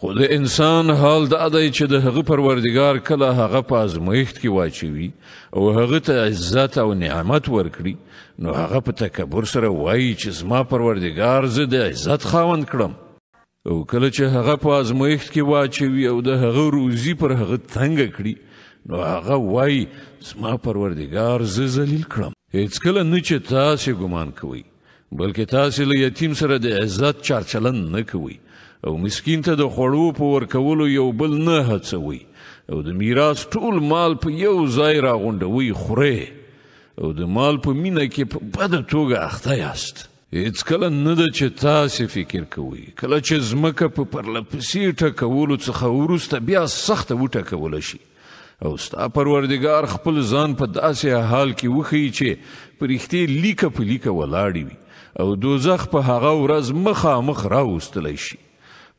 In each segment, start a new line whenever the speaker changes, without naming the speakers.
خو د انسان حال دا دی چې د هغه پروردګار کله هغه په ازمایښت کې واچوي او هغه ته عزت او نعمت ورکړي نو هغه په تکبر سره وایي چې زما پروردګار زه د عزت خاوند کړم او کله چې هغه په ازمایښت کې واچوي او د هغه روزي پر هغه تنګه کړي نو هغه وایي زما پروردګار زه ذلیل کړم. هیڅکله نه چې تاسې ګمان کوئ بلکې تاسې له یتیم سره د عزت چارچلن نه کوئ او مسکین ته د خوړو په ورکولو یو بل نه هڅوي او د میراث ټول مال په یو ځای راغونډوي خورې او د مال په مینه کې په بده توګه اخته یاست. هیڅکله نه ده چې تاسې فکر کوئ کله چې ځمکه په پرلپسې ټکولو څخه وروسته بیا سخته وټکوله شي او ستا پروردګار خپل ځان په داسې حال کې وښیي چې په رښتې لیکه په لیکه ولاړې وي او دوزخ په هغه ورځ مخامخ راوستلی شي.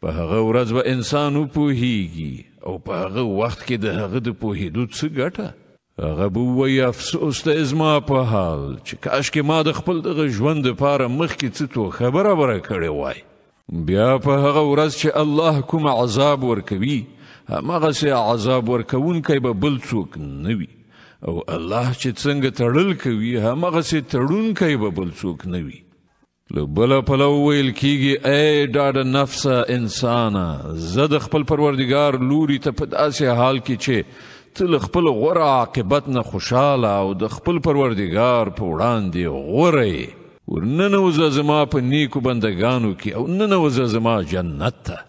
په هغه ورځ به انسان وپوهیږي او په هغه وخت کې د هغه د پوهېدو څه ګټه؟ هغه به ووایي افسوس دی زما په حال چې کاشکې ما د خپل دغه ژوند دپاره مخکې څه توښه برابره کړې وای. بیا په هغه ورځ چې الله کوم عذاب ورکوي هماغسې عذاب ورکوونکی به بل څوک نه وي او الله چې څنګه تړل کوي هماغسې تړونکی به بل څوک نه وي. له بله پلوه ویل کیږي ای ډاډه نفسه انسانه زه د خپل پروردګار لوري ته په داسې حال کې چې ته له خپل غوره عاقبت نه خوشحاله او د خپل پروردګار په وړاندې غوره یې ورننوځه زما په نیکو بندګانو کې او ننوځه زما جنت ته.